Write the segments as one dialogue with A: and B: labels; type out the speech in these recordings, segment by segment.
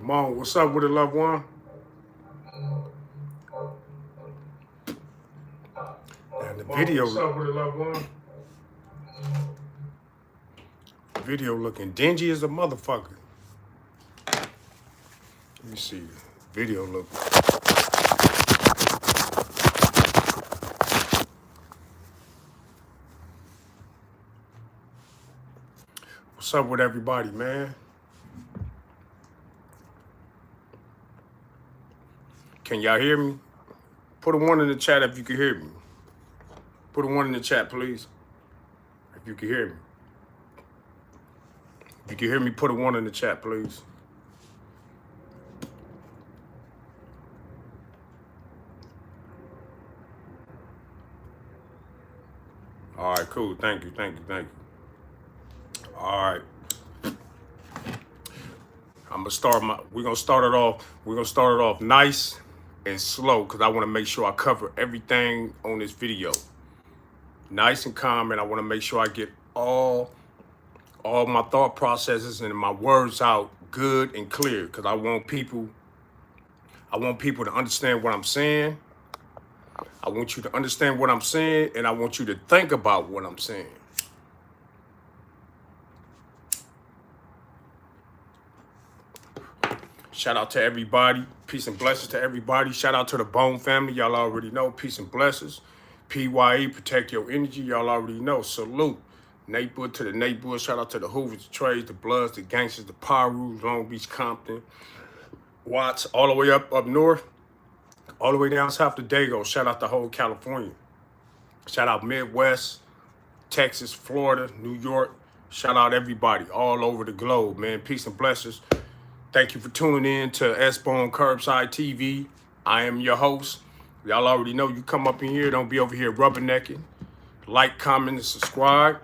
A: Come on, what's up with it, loved one? And the video,
B: what's up with it, loved one?
A: video looking dingy as a motherfucker. Let me see. Video look. What's up with everybody, man? Can y'all hear me? Put a 1 in the chat if you can hear me. Put a 1 in the chat, please. If you can hear me. If you can hear me, put a 1 in the chat, please. All right, cool. Thank you. All right. We're gonna start it off nice and slow because I want to make sure I cover everything on this video. Nice and calm, and I want to make sure I get all my thought processes and my words out good and clear because I want people to understand what I'm saying. I want you to understand what I'm saying, and I want you to think about what I'm saying. Shout out to everybody. Peace and blessings to everybody. Shout out to the Bone family. Y'all already know. Peace and blessings. PYE, protect your energy. Y'all already know. Salute. Neighborhood to the neighborhood. Shout out to the Hoovers, the Trades, the Bloods, the Gangsters, the Pirus, Long Beach, Compton, Watts, all the way up north, all the way down south to Dago. Shout out to whole California. Shout out Midwest, Texas, Florida, New York. Shout out everybody all over the globe, man. Peace and blessings. Thank you for tuning in to S-Bone Curbside TV. I am your host. Y'all already know you come up in here, don't be over here rubbernecking. Like, comment, and subscribe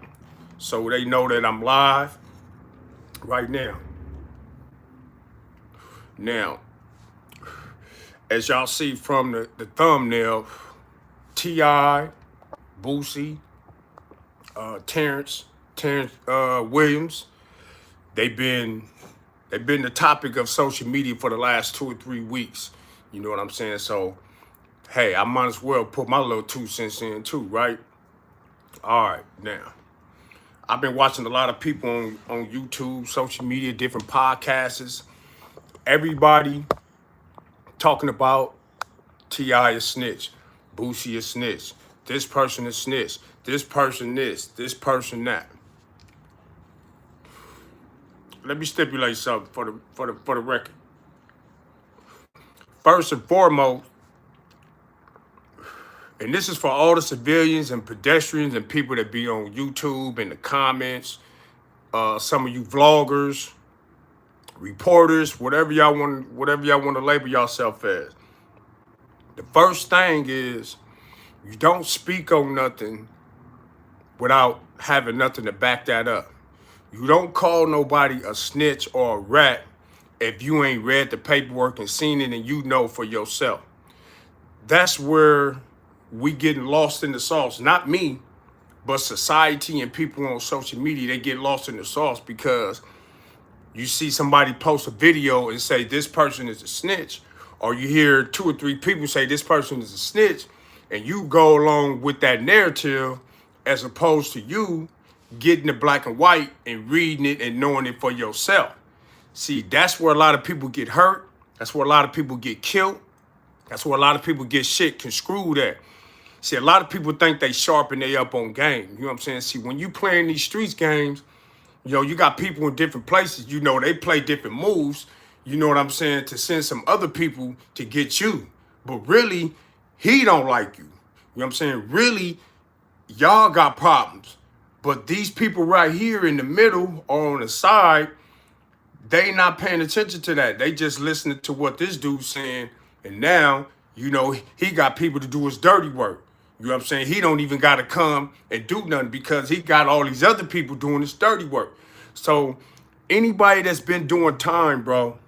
A: so they know that I'm live right now. Now, as y'all see from the thumbnail, T.I., Boosie, Terrance Williams, they've been the topic of social media for the last 2 or 3 weeks. You know what I'm saying? So, hey, I might as well put my little 2 cents in too, right? All right, now. I've been watching a lot of people on YouTube, social media, different podcasts. Everybody talking about T.I. is snitch, Boosie is snitch, this person is snitch, this person this person that. Let me stipulate something for the record. First and foremost, and this is for all the civilians and pedestrians and people that be on YouTube in the comments, some of you vloggers, reporters, whatever y'all want to label yourself as. The first thing is you don't speak on nothing without having nothing to back that up. You don't call nobody a snitch or a rat if you ain't read the paperwork and seen it and you know for yourself. That's where we getting lost in the sauce. Not me, but society and people on social media, they get lost in the sauce because you see somebody post a video and say this person is a snitch, or you hear 2 or 3 people say this person is a snitch, and you go along with that narrative as opposed to you getting the black and white and reading it and knowing it for yourself. See, that's where a lot of people get hurt. That's where a lot of people get killed. That's where a lot of people get shit construed at. See, a lot of people think they sharp and they up on game. You know what I'm saying? See, when you playing these streets games, you know, you got people in different places, you know, they play different moves, you know what I'm saying, to send some other people to get you. But really, he don't like you. You know what I'm saying? Really, y'all got problems. But these people right here in the middle or on the side, they not paying attention to that. They just listening to what this dude's saying. And now, you know, he got people to do his dirty work. You know what I'm saying? He don't even got to come and do nothing because he got all these other people doing his dirty work. So anybody that's been doing time, bro,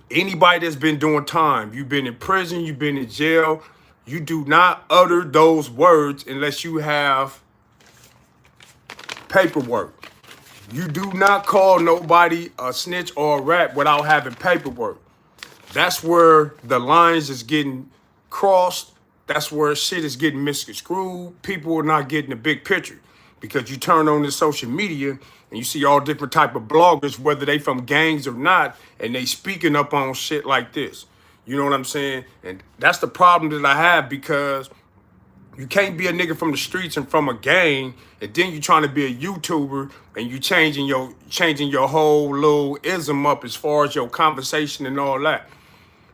A: anybody that's been doing time, you've been in prison, you've been in jail, you do not utter those words unless you have paperwork. You do not call nobody a snitch or a rat without having paperwork. That's where the lines is getting crossed. That's where shit is getting misconstrued. People are not getting the big picture because you turn on the social media and you see all different type of bloggers, whether they from gangs or not, and they speaking up on shit like this. You know what I'm saying? And that's the problem that I have, because you can't be a nigga from the streets and from a gang, and then you trying to be a YouTuber and you changing your whole little ism up as far as your conversation and all that.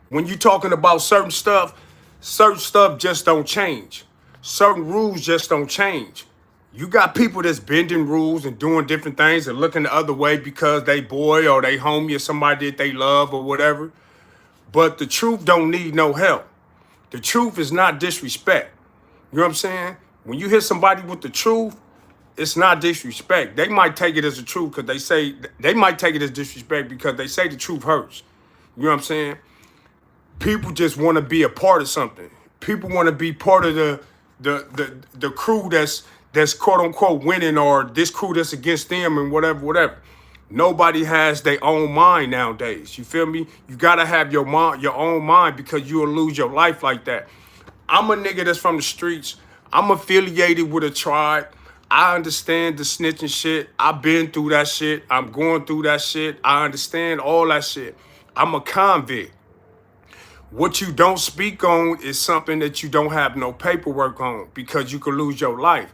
A: When you talking about certain stuff just don't change. Certain rules just don't change. You got people that's bending rules and doing different things and looking the other way because they boy or they homie or somebody that they love or whatever. But the truth don't need no help. The truth is not disrespect. You know what I'm saying? When you hit somebody with the truth, it's not disrespect. They might take it as the truth because they might take it as disrespect because they say the truth hurts. You know what I'm saying? People just want to be a part of something. People want to be part of the crew that's quote unquote winning, or this crew that's against them and whatever. Nobody has their own mind nowadays. You feel me? You gotta have your own mind, because you'll lose your life like that. I'm a nigga that's from the streets. I'm affiliated with a tribe. I understand the snitching shit. I've been through that shit. I'm going through that shit. I understand all that shit. I'm a convict. What you don't speak on is something that you don't have no paperwork on, because you could lose your life.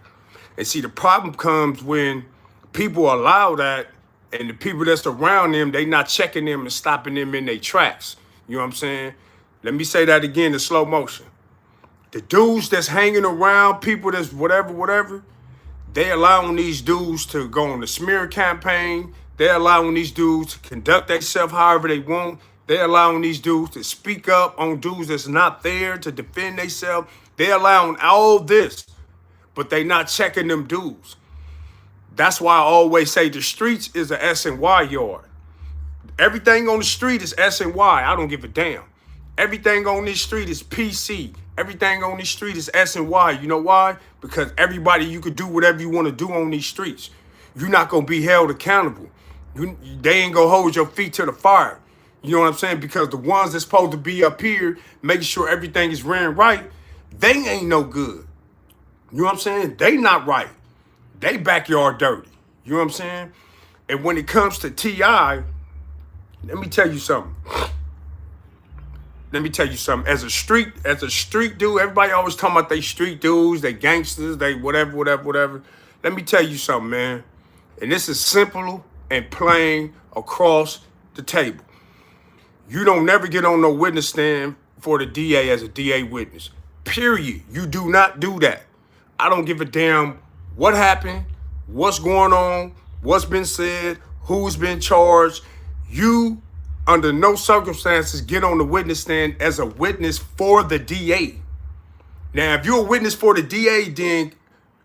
A: And see, the problem comes when people allow that, and the people that's around them, they not checking them and stopping them in their tracks. You know what I'm saying? Let me say that again in slow motion. The dudes that's hanging around, people that's whatever, they allowing these dudes to go on the smear campaign. They're allowing these dudes to conduct themselves however they want. They're allowing these dudes to speak up on dudes that's not there to defend themselves. They're allowing all this, but they not checking them dudes. That's why I always say the streets is a S&Y yard. Everything on the street is S&Y. I don't give a damn. Everything on this street is PC. Everything on this street is S&Y. You know why? Because everybody, you could do whatever you want to do on these streets. You're not going to be held accountable. They ain't going to hold your feet to the fire. You know what I'm saying? Because the ones that's supposed to be up here making sure everything is ran right, they ain't no good. You know what I'm saying? They not right. They backyard dirty. You know what I'm saying? And when it comes to T.I., let me tell you something. As a street dude, everybody always talking about they street dudes, they gangsters, they whatever. Let me tell you something, man. And this is simple and plain across the table. You don't never get on no witness stand for the DA as a DA witness. Period. You do not do that. I don't give a damn what happened, what's going on, what's been said, who's been charged. You, under no circumstances, get on the witness stand as a witness for the DA. Now, if you're a witness for the DA, then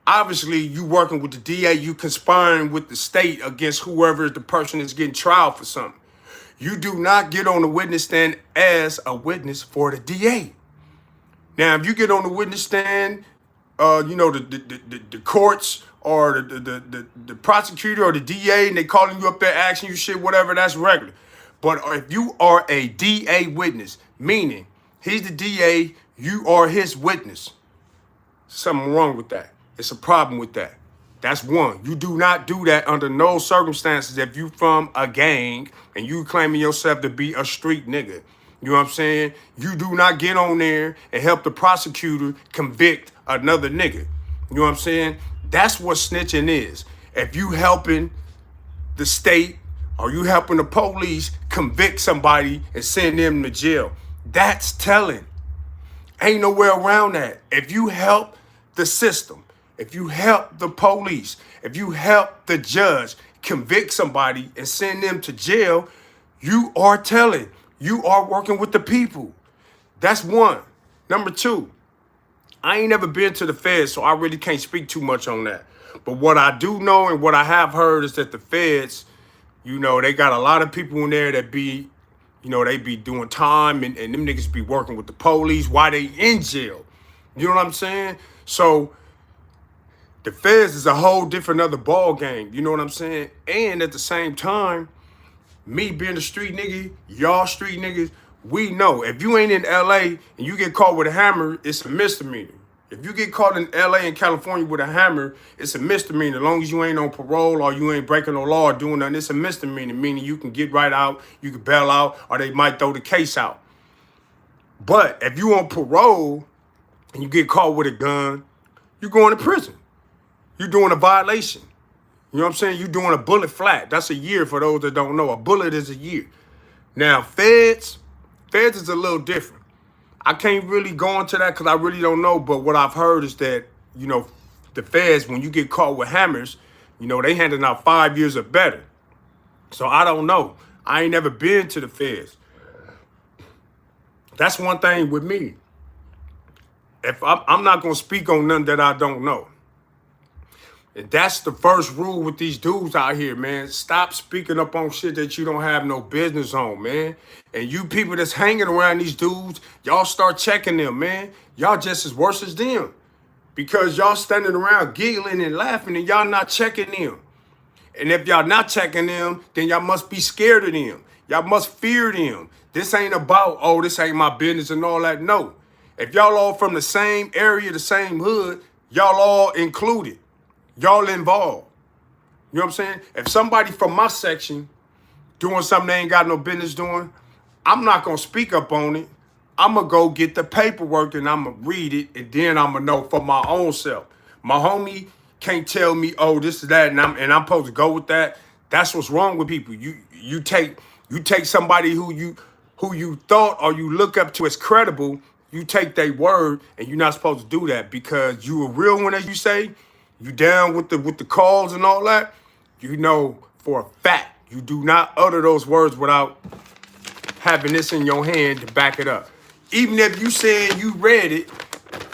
A: obviously you working with the DA, you conspiring with the state against whoever the person is getting trial for something. You do not get on the witness stand as a witness for the DA. Now, if you get on the witness stand, the courts or the prosecutor or the DA, and they calling you up there asking you shit, whatever, that's regular. But if you are a DA witness, meaning he's the DA, you are his witness, something wrong with that. It's a problem with that. That's one. You do not do that under no circumstances if you from a gang and you claiming yourself to be a street nigga. You know what I'm saying? You do not get on there and help the prosecutor convict another nigga. You know what I'm saying? That's what snitching is. If you helping the state or you helping the police convict somebody and send them to jail, that's telling. Ain't nowhere around that. If you help the system, if you help the police, if you help the judge convict somebody and send them to jail, you are telling. You are working with the people. That's one. Number two, I ain't never been to the feds, so I really can't speak too much on that. But what I do know and what I have heard is that the feds, they got a lot of people in there that be, they be doing time and them niggas be working with the police while they in jail. You know what I'm saying? So The feds is a whole different other ball game. You know what I'm saying? And at the same time, me being a street nigga, y'all street niggas, we know if you ain't in LA and you get caught with a hammer, it's a misdemeanor. If you get caught in LA and California with a hammer, it's a misdemeanor. As long as you ain't on parole or you ain't breaking no law or doing nothing, it's a misdemeanor, meaning you can get right out, you can bail out, or they might throw the case out. But if you on parole and you get caught with a gun, you're going to prison. You're doing a violation. You know what I'm saying? You're doing a bullet flat. That's a year for those that don't know. A bullet is a year. Now, feds is a little different. I can't really go into that because I really don't know. But what I've heard is that, you know, the feds, when you get caught with hammers, you know, they handing out 5 years or better. So I don't know. I ain't never been to the feds. That's one thing with me. If I'm not going to speak on nothing that I don't know. And that's the first rule with these dudes out here, man. Stop speaking up on shit that you don't have no business on, man. And you people that's hanging around these dudes, y'all start checking them, man. Y'all just as worse as them. Because y'all standing around giggling and laughing and y'all not checking them. And if y'all not checking them, then y'all must be scared of them. Y'all must fear them. This ain't about, oh, this ain't my business and all that. No. If y'all all from the same area, the same hood, y'all all included. Y'all involved. You know what I'm saying? If somebody from my section doing something they ain't got no business doing, I'm not going to speak up on it. I'm going to go get the paperwork and I'm going to read it, and then I'm going to know for my own self. My homie can't tell me, oh, this is that, and I'm supposed to go with that. That's what's wrong with people. You take somebody who you thought or you look up to as credible, you take their word, and you're not supposed to do that because you a real one, as you say. You down with the calls and all that, you know for a fact you do not utter those words without having this in your hand to back it up. Even if you saying you read it,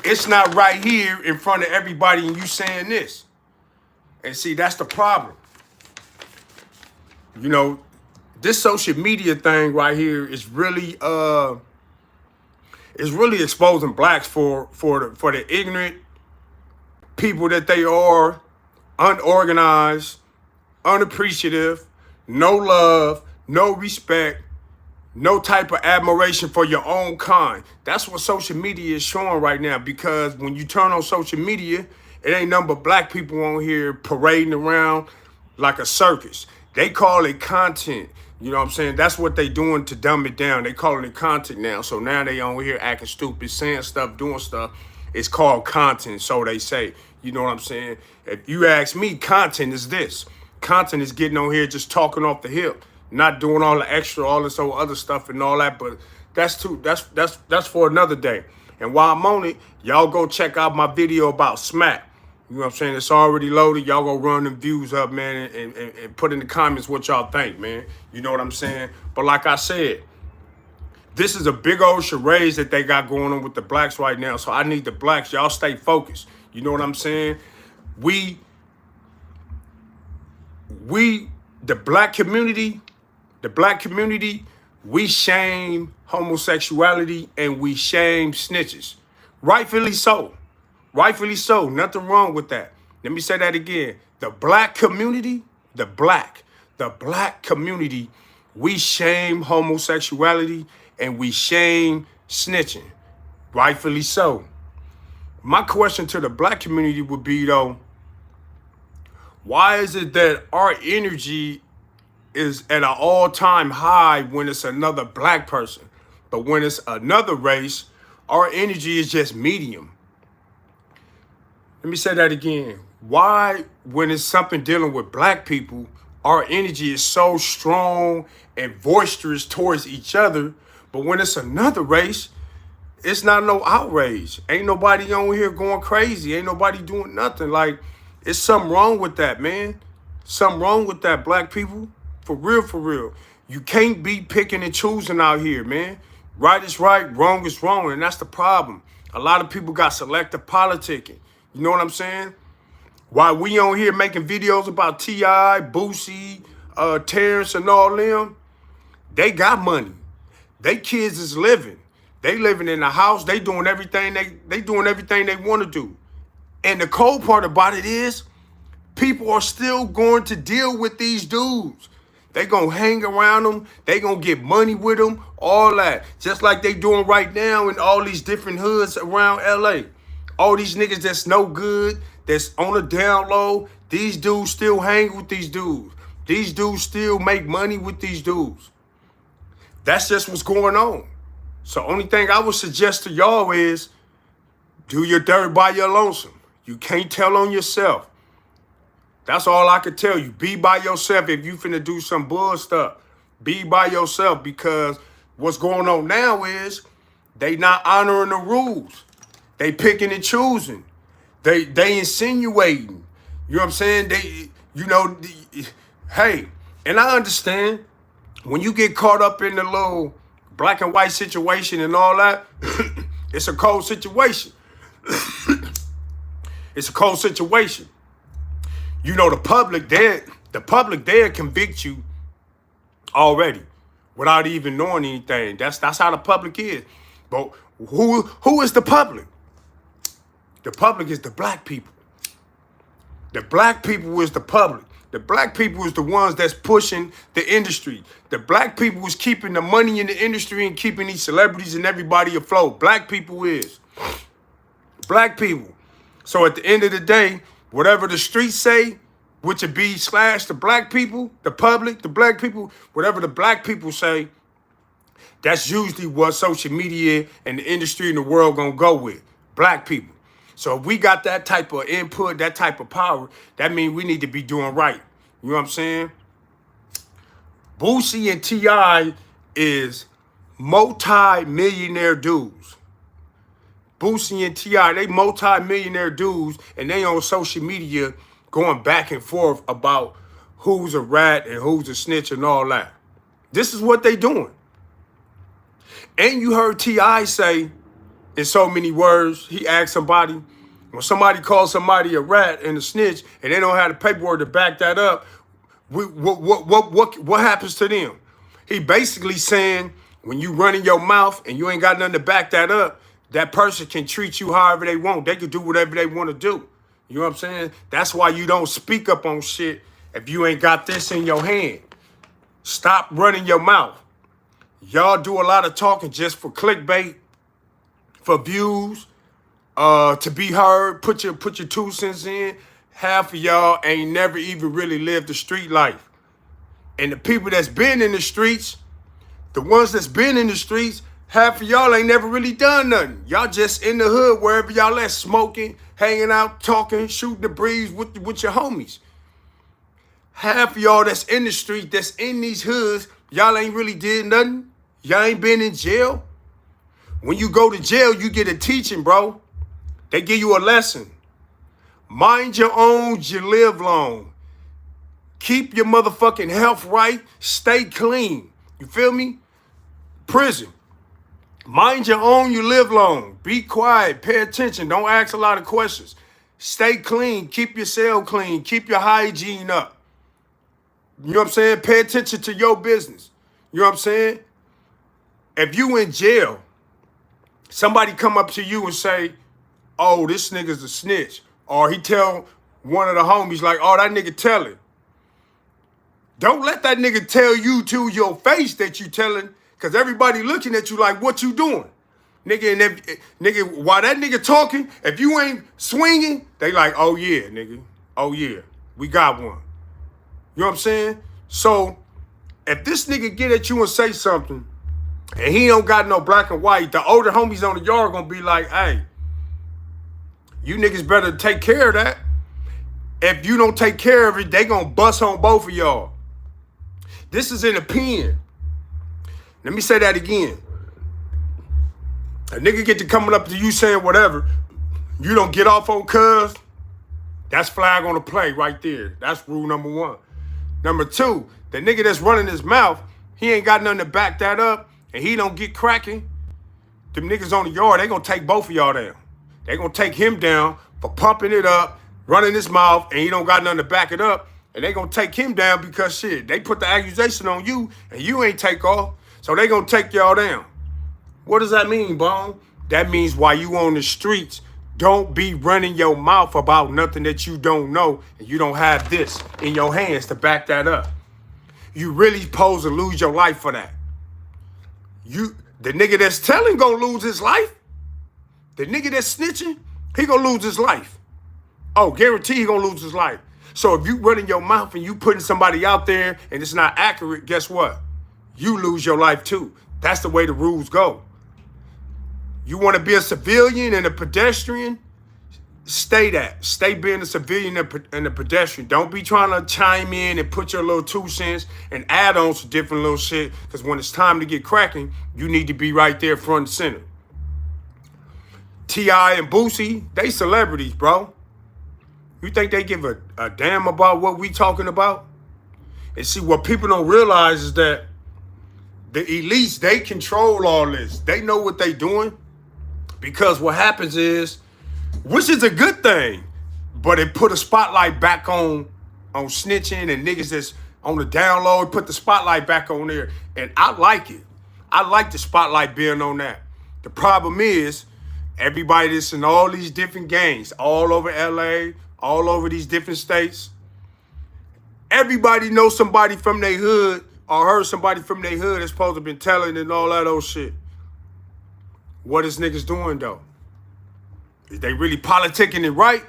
A: it's not right here in front of everybody and you saying this. And see, that's the problem. You know, this social media thing right here is really exposing blacks for the ignorant people that they are, unorganized, unappreciative, no love, no respect, no type of admiration for your own kind. That's what social media is showing right now, because when you turn on social media, it ain't nothing but black people on here parading around like a circus. They call it content. You know what I'm saying? That's what they doing to dumb it down. They calling it content now. So now they on here acting stupid, saying stuff, doing stuff. It's called content, so they say. You know what I'm saying? If you ask me, content is this. Content is getting on here just talking off the hip, not doing all the extra, all this other stuff and all that. But that's for another day. And while I'm on it, y'all go check out my video about smack. You know what I'm saying? It's already loaded. Y'all go run them views up, man, and put in the comments what y'all think, man. You know what I'm saying? But like I said, this is a big old charade that they got going on with the blacks right now. So I need the blacks. Y'all stay focused. You know what I'm saying? The black community, we shame homosexuality and we shame snitches. Rightfully so. Rightfully so. Nothing wrong with that. Let me say that again. The black community, the black community, we shame homosexuality and we shame snitching. Rightfully so. My question to the black community would be, though, why is it that our energy is at an all-time high when it's another black person, but when it's another race, our energy is just medium? Let me say that again. Why, when it's something dealing with black people, our energy is so strong and boisterous towards each other, but when it's another race, it's not no outrage. Ain't nobody on here going crazy. Ain't nobody doing nothing. Like, it's something wrong with that, man. Something wrong with that, black people. For real, for real. You can't be picking and choosing out here, man. Right is right, wrong is wrong, and that's the problem. A lot of people got selective politicking. You know what I'm saying? While we on here making videos about T.I., Boosie, Terrance, and all them, they got money. They kids is living. They living in the house. They doing everything they want to do. And the cold part about it is people are still going to deal with these dudes. They gonna hang around them. They gonna get money with them. All that. Just like they doing right now in all these different hoods around LA. All these niggas that's no good, that's on the down low, these dudes still hang with these dudes. These dudes still make money with these dudes. That's just what's going on. So only thing I would suggest to y'all is do your dirt by your lonesome. You can't tell on yourself. That's all I can tell you. Be by yourself if you finna do some bull stuff. Be by yourself, because what's going on now is they not honoring the rules. They picking and choosing. They insinuating. You know what I'm saying? Hey, and I understand when you get caught up in the little black and white situation and all that, it's a cold situation. It's a cold situation. You know, the public there convict you already without even knowing anything. That's how the public is. But who is the public? The public is the black people. The black people is the public. The black people is the ones that's pushing the industry. The black people is keeping the money in the industry and keeping these celebrities and everybody afloat. Black people is. Black people. So at the end of the day, whatever the streets say, which would be / the black people, the public, the black people, whatever the black people say, that's usually what social media and the industry and the world gonna go with. Black people. So if we got that type of input, that type of power, that means we need to be doing right. You know what I'm saying? Boosie and T.I. is multi-millionaire dudes. Boosie and T.I., they multi-millionaire dudes, and they on social media going back and forth about who's a rat and who's a snitch and all that. This is what they doing. And you heard T.I. say, in so many words, he asked somebody, when somebody calls somebody a rat and a snitch and they don't have the paperwork to back that up, what happens to them? He basically saying, when you running your mouth and you ain't got nothing to back that up, that person can treat you however they want. They can do whatever they want to do. You know what I'm saying? That's why you don't speak up on shit if you ain't got this in your hand. Stop running your mouth. Y'all do a lot of talking just for clickbait, for views, to be heard. Put your 2 cents in. Half of y'all ain't never even really lived the street life. And the people that's been in the streets, the ones that's been in the streets, half of y'all ain't never really done nothing. Y'all just in the hood, wherever y'all at, smoking, hanging out, talking, shooting the breeze with your homies. Half of y'all that's in the street, that's in these hoods, y'all ain't really did nothing. Y'all ain't been in jail. When you go to jail, you get a teaching, bro. They give you a lesson. Mind your own, you live long. Keep your motherfucking health right. Stay clean. You feel me? Prison. Mind your own, you live long. Be quiet. Pay attention. Don't ask a lot of questions. Stay clean. Keep your cell clean. Keep your hygiene up. You know what I'm saying? Pay attention to your business. You know what I'm saying? If you in jail, somebody come up to you and say, oh, this nigga's a snitch. Or he tell one of the homies like, oh, that nigga telling. Don't let that nigga tell you to your face that you telling, because everybody looking at you like, what you doing? Nigga, and nigga, while that nigga talking, if you ain't swinging, they like, oh yeah, nigga. Oh yeah, we got one. You know what I'm saying? So if this nigga get at you and say something, and he don't got no black and white, the older homies on the yard gonna be like, hey, you niggas better take care of that. If you don't take care of it, they gonna bust on both of y'all. This is an opinion. Let me say that again. A nigga get to coming up to you saying whatever, you don't get off on cuz, that's flag on the play right there. That's rule number 1. Number 2, the nigga that's running his mouth, he ain't got nothing to back that up, and he don't get cracking, them niggas on the yard, they gonna take both of y'all down. They gonna take him down for pumping it up, running his mouth, and he don't got nothing to back it up, and they gonna take him down because shit, they put the accusation on you, and you ain't take off, so they gonna take y'all down. What does that mean, Bone? That means while you on the streets Don't be running your mouth about nothing that you don't know and you don't have this in your hands to back that up. You really supposed to lose your life for that. The nigga that's telling gonna lose his life. The nigga that's snitching, he gonna lose his life. Oh, guarantee he gonna lose his life. So if you running your mouth and you putting somebody out there and it's not accurate, guess what? You lose your life too. That's the way the rules go. You want to be a civilian and a pedestrian? Stay that. Stay being a civilian and a pedestrian. Don't be trying to chime in and put your little 2 cents and add on to different little shit. Because when it's time to get cracking, you need to be right there front and center. T.I. and Boosie, they celebrities, bro. You think they give a damn about what we talking about? And see, what people don't realize is that the elites, they control all this. They know what they doing. Because what happens is, which is a good thing, but it put a spotlight back on snitching and niggas that's on the down low. It put the spotlight back on there. And I like it. I like the spotlight being on that. The problem is, everybody that's in all these different gangs, all over LA, all over these different states, everybody knows somebody from their hood or heard somebody from their hood that's supposed to been telling and all that old shit. What is niggas doing though? Is they really politicking it right?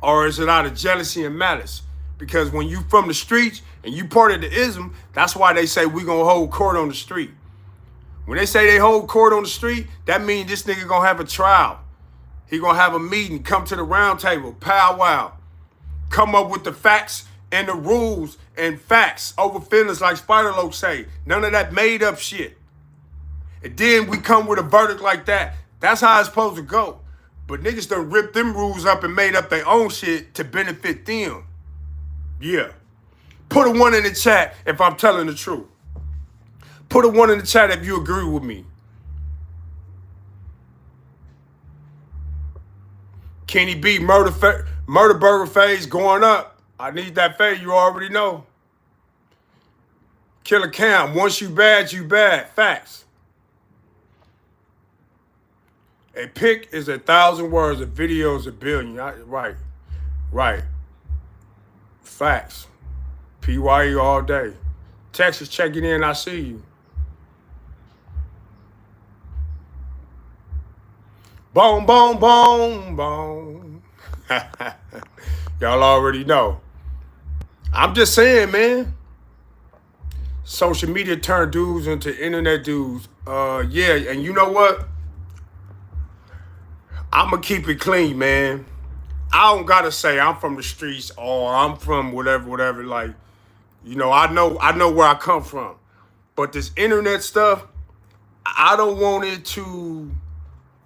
A: Or is it out of jealousy and malice? Because when you from the streets and you part of the ism, that's why they say we gonna hold court on the street. When they say they hold court on the street, that means this nigga gonna have a trial. He gonna have a meeting, come to the round table, powwow, come up with the facts and the rules and facts over feelings like Spider-Loc say. None of that made up shit. And then we come with a verdict like that. That's how it's supposed to go. But niggas done ripped them rules up and made up their own shit to benefit them. Yeah. Put a 1 in the chat if I'm telling the truth. Put a 1 in the chat if you agree with me. Kenny B, murder burger phase going up. I need that phase, you already know. Killer Cam, once you bad, you bad. Facts. A pic is 1,000 words, a video is 1,000,000,000. Right. Facts. PYE all day. Texas checking in, I see you. Boom, boom, boom, boom. Y'all already know. I'm just saying, man. Social media turned dudes into internet dudes. Yeah, and you know what? I'm going to keep it clean, man. I don't got to say I'm from the streets or I'm from whatever. Like, you know, I know where I come from. But this internet stuff, I don't want it to,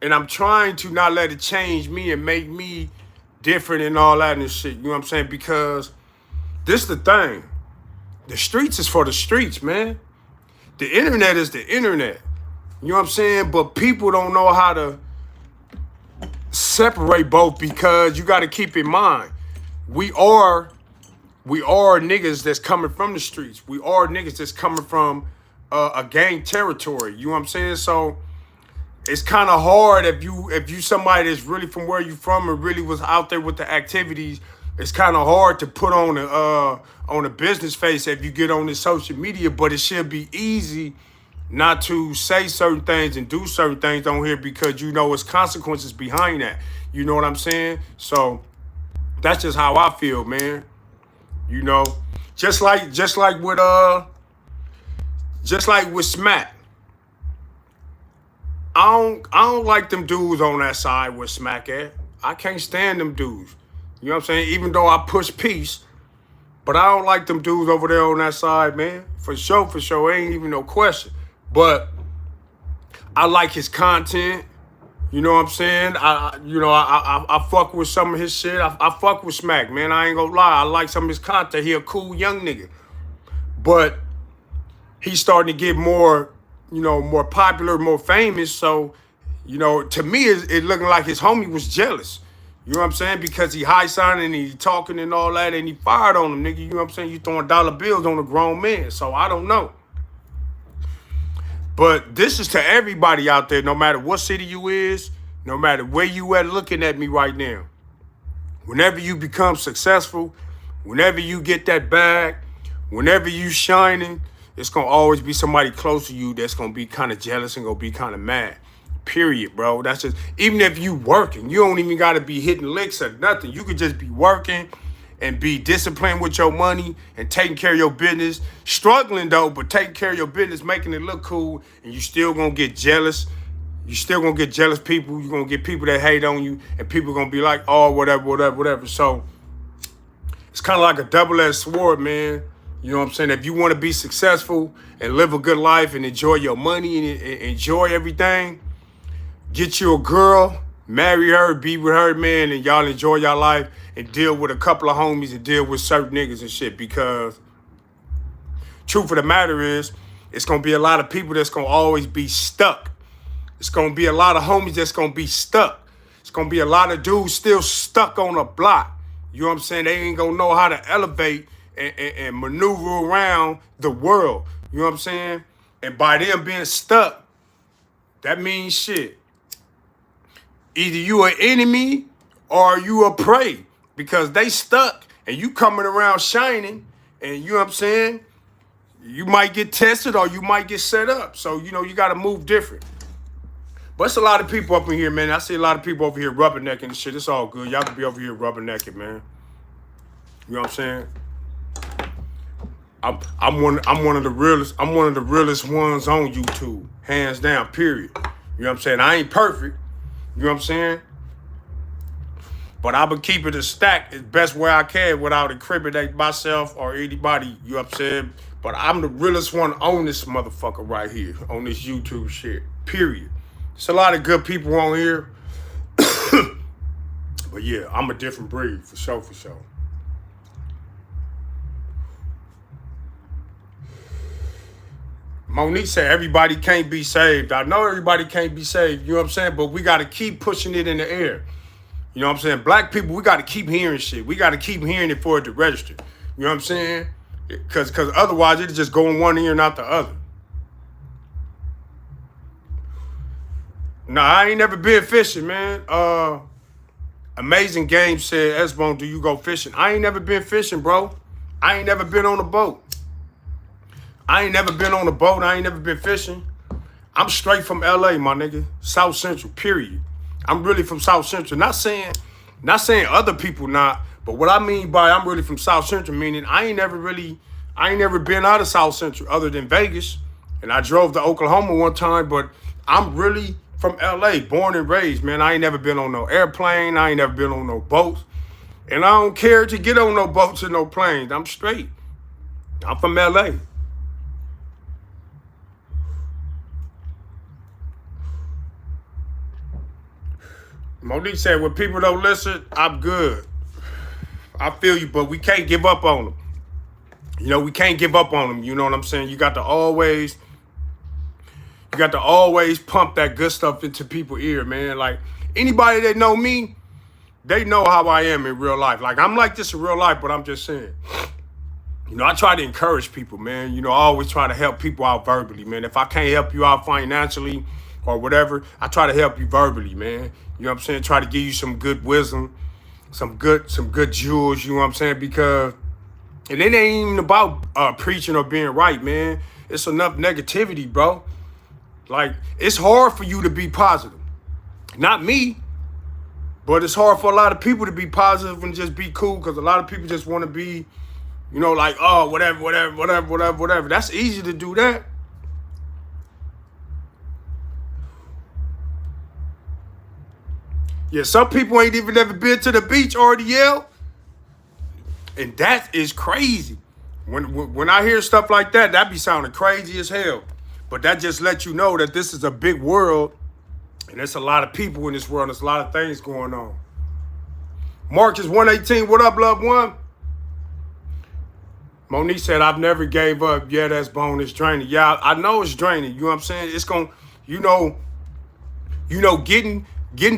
A: and I'm trying to not let it change me and make me different and all that and shit. You know what I'm saying? Because this the thing. The streets is for the streets, man. The internet is the internet. You know what I'm saying? But people don't know how to separate both, because you got to keep in mind, we are niggas that's coming from the streets. We are niggas that's coming from a gang territory. You know what I'm saying? So it's kind of hard if you somebody that's really from where you from and really was out there with the activities. It's kind of hard to put on a business face if you get on this social media, but it should be easy not to say certain things and do certain things on here, because you know it's consequences behind that. You know what I'm saying? So that's just how I feel, man. You know, just like with Smack. I don't like them dudes on that side with Smack at. I can't stand them dudes. You know what I'm saying? Even though I push peace, but I don't like them dudes over there on that side, man. For sure. Ain't even no question. But I like his content. You know what I'm saying? I fuck with some of his shit. I fuck with Smack, man. I ain't gonna lie. I like some of his content. He a cool young nigga. But he's starting to get more, more popular, more famous. So, to me, it looking like his homie was jealous. You know what I'm saying? Because he high-signing and he talking and all that, and he fired on him, nigga. You know what I'm saying? You throwing dollar bills on a grown man. So I don't know. But this is to everybody out there, no matter what city you is, No matter where you at looking at me right now. Whenever you become successful, whenever you get that bag, whenever you shining, it's gonna always be somebody close to you that's gonna be kind of jealous and gonna be kind of mad. Period, bro. That's just, even if you working, you don't even gotta be hitting licks or nothing. You could just be working and be disciplined with your money and taking care of your business. Struggling though, but taking care of your business, making it look cool, and you still gonna get jealous. You still gonna get jealous people. You're gonna get people that hate on you, and people gonna be like, oh, whatever, whatever, whatever. So it's kind of like a double-edged sword, man. You know what I'm saying? If you want to be successful and live a good life and enjoy your money and enjoy everything, get you a girl, marry her, be with her, man, and y'all enjoy your life and deal with a couple of homies and deal with certain niggas and shit. Because truth of the matter is, it's gonna be a lot of people that's gonna always be stuck. It's gonna be a lot of homies that's gonna be stuck. It's gonna be a lot of dudes still stuck on a block. You know what I'm saying? They ain't gonna know how to elevate and maneuver around the world. You know what I'm saying? And by them being stuck, that means shit. Either you an enemy or you a prey, because they stuck and you coming around shining, and you know what I'm saying? You might get tested or you might get set up. So, you know, you gotta move different. But it's a lot of people up in here, man. I see a lot of people over here rubbernecking and shit. It's all good. Y'all can be over here rubbernecking, man. You know what I'm saying? I'm one of the realest. I'm one of the realest ones on YouTube, hands down. Period. You know what I'm saying? I ain't perfect. You know what I'm saying? But I've been keeping it stacked as best way I can without incriminating myself or anybody. You know what I'm saying? But I'm the realest one on this motherfucker right here, on this YouTube shit. Period. There's a lot of good people on here. But yeah, I'm a different breed, for sure, for sure. Monique said everybody can't be saved. I know everybody can't be saved, you know what I'm saying? But we got to keep pushing it in the air. You know what I'm saying? Black people, we got to keep hearing shit. We got to keep hearing it for it to register. You know what I'm saying? Because otherwise it'll just go in one ear and out the other. Nah, I ain't never been fishing, man. Amazing Game said, S-Bone, do you go fishing? I ain't never been fishing, bro. I ain't never been on a boat. I ain't never been on a boat. I ain't never been fishing. I'm straight from LA, my nigga. South Central, period. I'm really from South Central. Not saying other people not, but what I mean by I'm really from South Central, meaning I ain't never been out of South Central other than Vegas. And I drove to Oklahoma one time, but I'm really from LA, born and raised, man. I ain't never been on no airplane. I ain't never been on no boats. And I don't care to get on no boats or no planes. I'm straight. I'm from LA. Monique said, when people don't listen, I'm good. I feel you, but we can't give up on them. You know, we can't give up on them. You know what I'm saying? You got to always pump that good stuff into people's ear, man. Like, anybody that know me, they know how I am in real life. Like, I'm like this in real life, but I'm just saying. You know, I try to encourage people, man. You know, I always try to help people out verbally, man. If I can't help you out financially or whatever, I try to help you verbally, man. You know what I'm saying? Try to give you some good wisdom, some good jewels, you know what I'm saying? Because and it ain't even about preaching or being right, man. It's enough negativity, bro. Like, it's hard for you to be positive. Not me, but it's hard for a lot of people to be positive and just be cool, because a lot of people just want to be, you know, like, oh, whatever. That's easy to do that. Yeah, some people ain't even ever been to the beach, RDL. And that is crazy. When I hear stuff like that, that be sounding crazy as hell. But that just lets you know that this is a big world, and there's a lot of people in this world, and there's a lot of things going on. Marcus 118, what up, loved one? Monique said, I've never gave up. Yeah, that's bone. It's draining. Yeah, I know it's draining. You know what I'm saying? It's going, you know, getting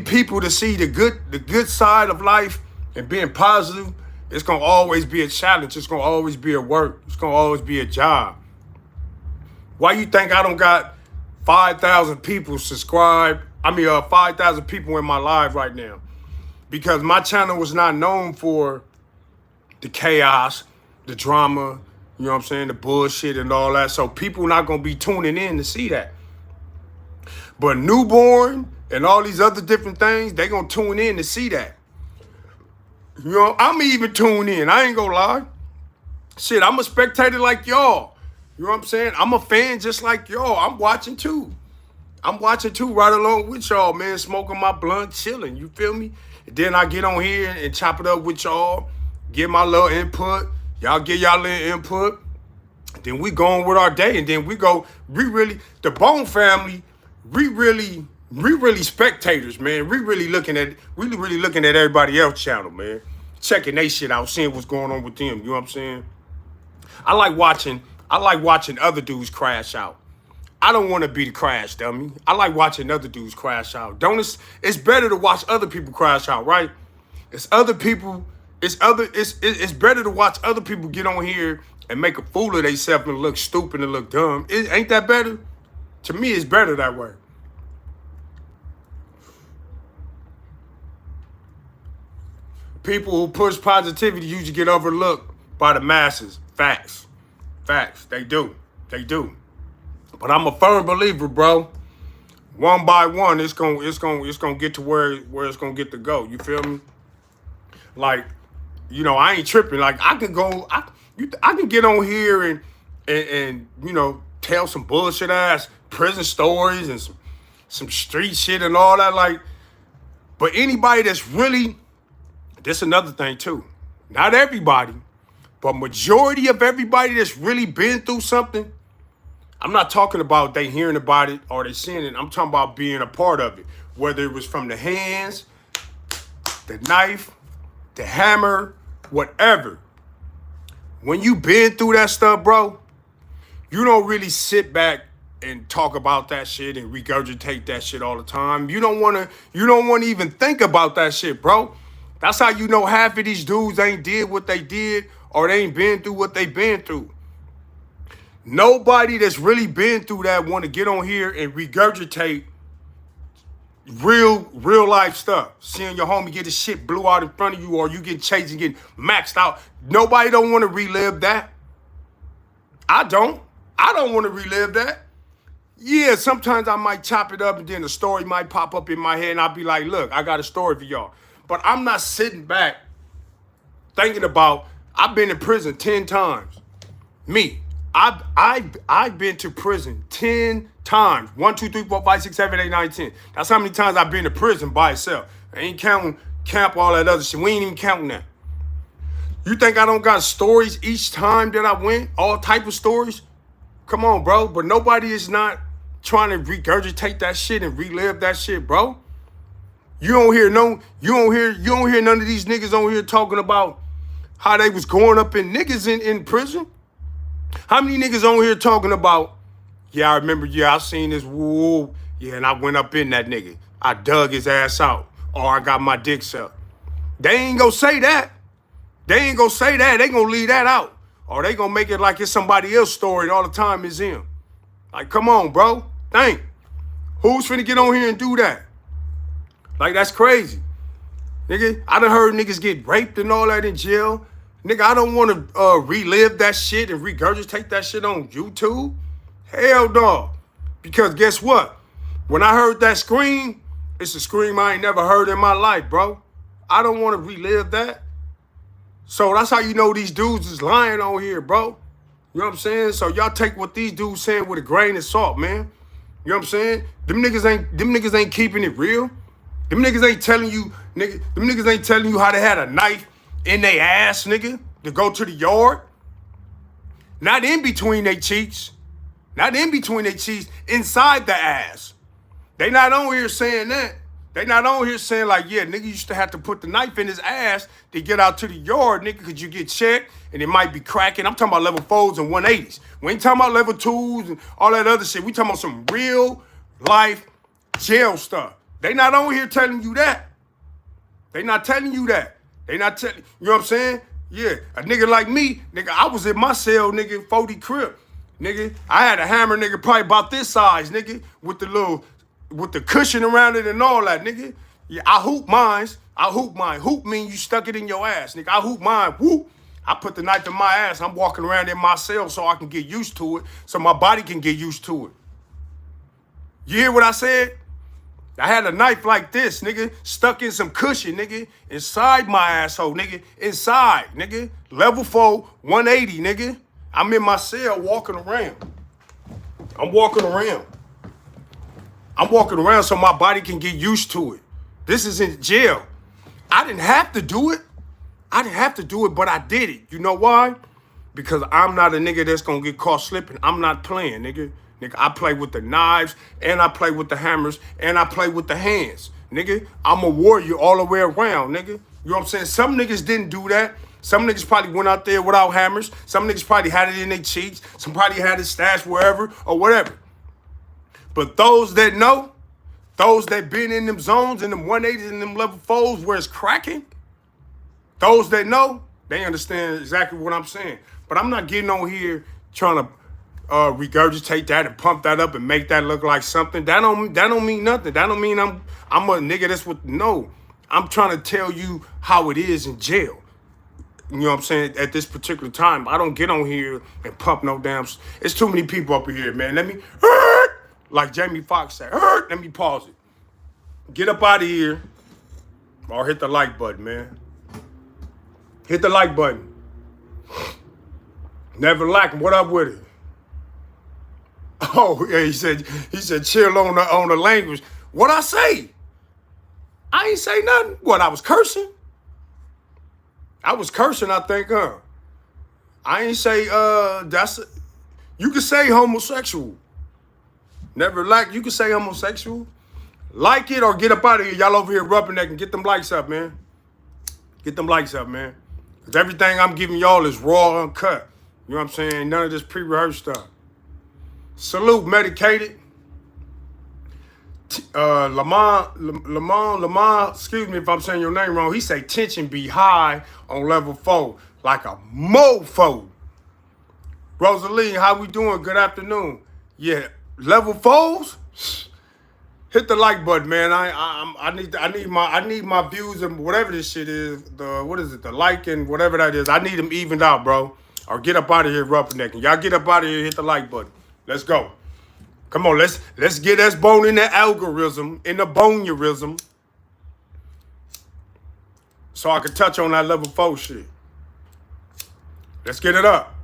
A: people to see the good side of life and being positive, it's going to always be a challenge. It's going to always be a work. It's going to always be a job. Why you think I don't got 5,000 people subscribed 5,000 people in my live right now. Because my channel was not known for the chaos, the drama, you know what I'm saying, the bullshit and all that. So people not gonna be tuning in to see that. But Newborn and all these other different things, they gonna tune in to see that. You know, I'm even tuned in. I ain't gonna lie. Shit, I'm a spectator like y'all. You know what I'm saying? I'm a fan just like y'all. I'm watching too. Right along with y'all, man. Smoking my blunt, chilling. You feel me? And then I get on here and chop it up with y'all. Get my little input. Y'all get y'all little input. Then we go on with our day. And then the Bone family, we really spectators, man. We really looking at everybody else's channel, man. Checking they shit out, seeing what's going on with them. You know what I'm saying? I like watching other dudes crash out. I don't want to be the crash dummy. I like watching other dudes crash out. It's better to watch other people crash out, right? It's better to watch other people get on here and make a fool of themselves and look stupid and look dumb. Ain't that better? To me, it's better that way. People who push positivity usually get overlooked by the masses. Facts. They do. But I'm a firm believer, bro. One by one, it's gonna get to where it's gonna get to go. You feel me? Like, you know, I ain't tripping. Like, I can get on here and you know, tell some bullshit ass prison stories and some street shit and all that. Like, but anybody that's really, this another thing too. Not everybody, but majority of everybody that's really been through something. I'm not talking about they hearing about it or they seeing it. I'm talking about being a part of it. Whether it was from the hands, the knife, the hammer, whatever. When you been through that stuff, bro, you don't really sit back and talk about that shit and regurgitate that shit all the time. You don't want to even think about that shit, bro. That's how you know half of these dudes ain't did what they did or they ain't been through what they been through. Nobody that's really been through that want to get on here and regurgitate real life stuff. Seeing your homie get his shit blew out in front of you or you get chased and get maxed out. Nobody don't want to relive that. I don't want to relive that. Yeah, sometimes I might chop it up and then the story might pop up in my head and I'll be like, look, I got a story for y'all. But I'm not sitting back thinking about, I've been in prison 10 times. Me. I've been to prison 10 times. 1, 2, 3, 4, 5, 6, 7, 8, 9, 10. That's how many times I've been to prison by itself. I ain't counting camp, all that other shit. We ain't even counting that. You think I don't got stories each time that I went? All type of stories? Come on, bro. But nobody is not trying to regurgitate that shit and relive that shit, bro. You don't hear none of these niggas on here talking about how they was going up in niggas in prison. How many niggas on here talking about, yeah, I remember, yeah, I seen this, woo, yeah, and I went up in that nigga. I dug his ass out, or I got my dick sucked. They ain't gonna say that. They gonna leave that out. Or they gonna make it like it's somebody else's story and all the time is him. Like, come on, bro. Think. Who's finna get on here and do that? Like, that's crazy. Nigga, I done heard niggas get raped and all that in jail. Nigga, I don't want to relive that shit and regurgitate that shit on YouTube. Hell no. Because guess what? When I heard that scream, it's a scream I ain't never heard in my life, bro. I don't want to relive that. So that's how you know these dudes is lying on here, bro. You know what I'm saying? So y'all take what these dudes saying with a grain of salt, man. You know what I'm saying? Them niggas ain't keeping it real. Them niggas ain't telling you, nigga. Them niggas ain't telling you how they had a knife in their ass, nigga, to go to the yard. Not in between their cheeks. Not in between their cheeks, inside the ass. They not on here saying that. They not on here saying like, yeah, nigga used to have to put the knife in his ass to get out to the yard, nigga, because you get checked and it might be cracking. I'm talking about level 4s and 180s. We ain't talking about level 2s and all that other shit. We talking about some real life jail stuff. They not on here telling you that. They not telling you that. They not telling, you know what I'm saying? Yeah, a nigga like me, nigga, I was in my cell, nigga, 40 crib. Nigga, I had a hammer, nigga, probably about this size, nigga, with the little with the cushion around it and all that, nigga. Yeah, I hoop mines. I hoop mine. Hoop mean you stuck it in your ass, nigga. I hoop mine. Whoop. I put the knife in my ass. I'm walking around in my cell so I can get used to it, so my body can get used to it. You hear what I said? I had a knife like this, nigga, stuck in some cushion, nigga, inside my asshole, nigga, inside, nigga. Level 4, 180, nigga. I'm in my cell walking around. I'm walking around. I'm walking around so my body can get used to it. This is in jail. I didn't have to do it. I didn't have to do it, but I did it. You know why? Because I'm not a nigga that's gonna get caught slipping. I'm not playing, nigga. Nigga, I play with the knives, and I play with the hammers, and I play with the hands. Nigga, I'm a warrior all the way around, nigga. You know what I'm saying? Some niggas didn't do that. Some niggas probably went out there without hammers. Some niggas probably had it in their cheeks. Some probably had it stashed wherever or whatever. But those that know, those that been in them zones, in them 180s and them level 4s where it's cracking, those that know, they understand exactly what I'm saying. But I'm not getting on here trying to regurgitate that and pump that up and make that look like something. That don't mean nothing. That don't mean I'm a nigga that's what. No, I'm trying to tell you how it is in jail. You know what I'm saying? At this particular time, I don't get on here and pump no damn. It's too many people up in here, man. Let me, like Jamie Foxx said, let me pause it. Get up out of here or hit the like button, man. Hit the like button. Never lacking. What up with it? Oh, yeah, he said chill on the language. What I say? I ain't say nothing. What, I was cursing? I was cursing, I think, huh? I ain't say you can say homosexual. Never like, you can say homosexual. Like it or get up out of here. Y'all over here rubbernecking. Get them likes up, man. Get them likes up, man. Because everything I'm giving y'all is raw, uncut. You know what I'm saying? None of this pre-rehearsed stuff. Salute, medicated. Lamont, excuse me if I'm saying your name wrong. He say tension be high on level 4, like a mofo. Rosalie, how we doing? Good afternoon. Yeah, level 4s. Hit the like button, man. I need my views and whatever this shit is. The like and whatever that is. I need them evened out, bro. Or get up out of here, rubbernecking. Y'all get up out of here. Hit the like button. Let's go. Come on, let's get us bone in the algorithm, in the boneurism, so I can touch on that level 4 shit. Let's get it up.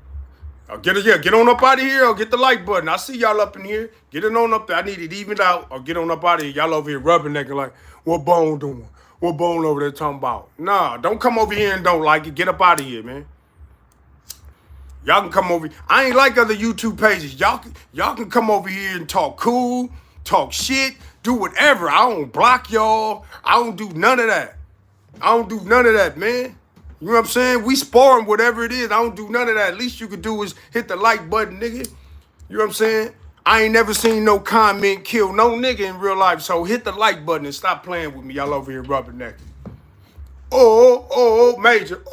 A: Get on up out of here or get the like button. I see y'all up in here. Get it on up there. I need it evened out or get on up out of here. Y'all over here rubbernecking like, what Bone doing? What Bone over there talking about? Nah, don't come over here and don't like it. Get up out of here, man. Y'all can come over. I ain't like other YouTube pages. Y'all can come over here and talk cool, talk shit, do whatever. I don't block y'all. I don't do none of that. I don't do none of that, man. You know what I'm saying? We sparring whatever it is. I don't do none of that. At least you could do is hit the like button, nigga. You know what I'm saying? I ain't never seen no comment kill no nigga in real life. So hit the like button and stop playing with me. Y'all over here rubbernecking. Oh, major.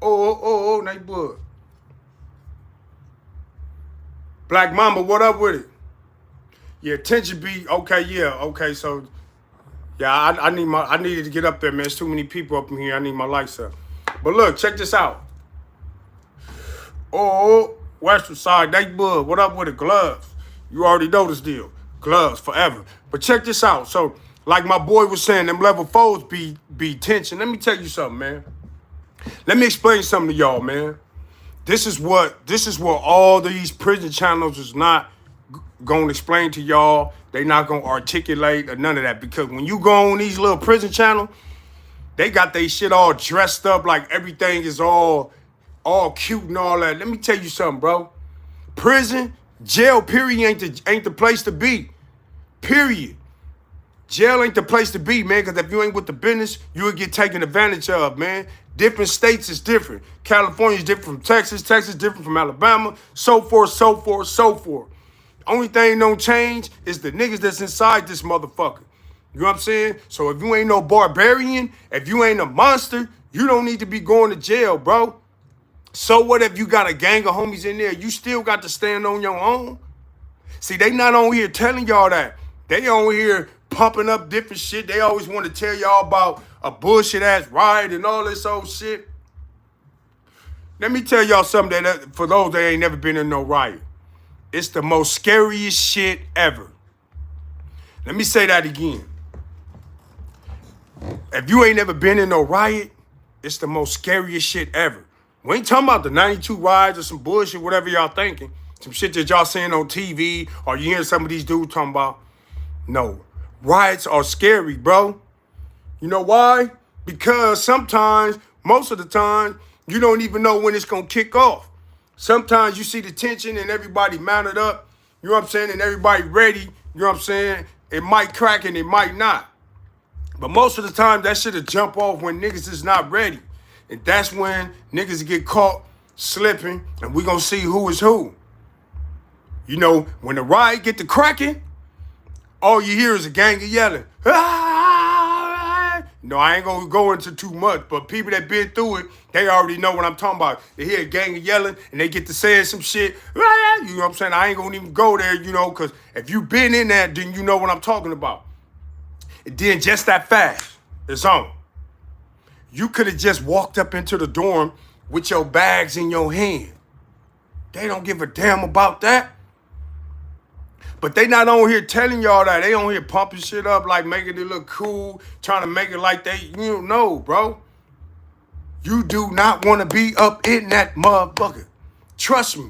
A: Oh, Nate Bud. Black Mama, what up with it? Yeah, tension be okay. Yeah, okay. So, yeah, I needed to get up there, man. There's too many people up in here. I need my lights up. But look, check this out. Oh, Western Side, Nate Bud, what up with it? Gloves. You already know this deal. Gloves forever. But check this out. So, like my boy was saying, them level 4s be tension. Let me tell you something, man. Let me explain something to y'all, man. This is what all these prison channels is not gonna explain to y'all. They not gonna articulate or none of that. Because when you go on these little prison channels, they got they shit all dressed up like everything is all cute and all that. Let me tell you something, bro. Prison, jail, period, ain't the place to be. Period. Jail ain't the place to be, man, because if you ain't with the business, you would get taken advantage of, man. Different states is different. California's different from Texas. Texas different from Alabama. So forth, so forth, so forth. Only thing don't change is the niggas that's inside this motherfucker. You know what I'm saying? So if you ain't no barbarian, if you ain't a monster, you don't need to be going to jail, bro. So what if you got a gang of homies in there? You still got to stand on your own. See, they not on here telling y'all that. They on here pumping up different shit. They always want to tell y'all about a bullshit ass riot and all this old shit. Let me tell y'all something that for those that ain't never been in no riot. It's the most scariest shit ever. Let me say that again. If you ain't never been in no riot, it's the most scariest shit ever. We ain't talking about the 92 riots or some bullshit, whatever y'all thinking. Some shit that y'all seeing on TV or you hearing some of these dudes talking about. No, riots are scary, bro. You know why? Because sometimes, most of the time, you don't even know when it's going to kick off. Sometimes you see the tension and everybody mounted up, you know what I'm saying, and everybody ready, you know what I'm saying? It might crack and it might not. But most of the time, that shit'll jump off when niggas is not ready. And that's when niggas get caught slipping and we gonna see who is who. You know, when the riot get to cracking, all you hear is a gang of yelling. Ah! No, I ain't gonna go into too much, but people that been through it, they already know what I'm talking about. They hear a gang of yelling and they get to saying some shit. Ah! You know what I'm saying? I ain't gonna even go there, you know, because if you been in that, then you know what I'm talking about. And then just that fast, it's on. You could have just walked up into the dorm with your bags in your hand. They don't give a damn about that. But they not on here telling y'all that. They on here pumping shit up, like making it look cool, trying to make it like they, you don't know, bro. You do not want to be up in that motherfucker. Trust me.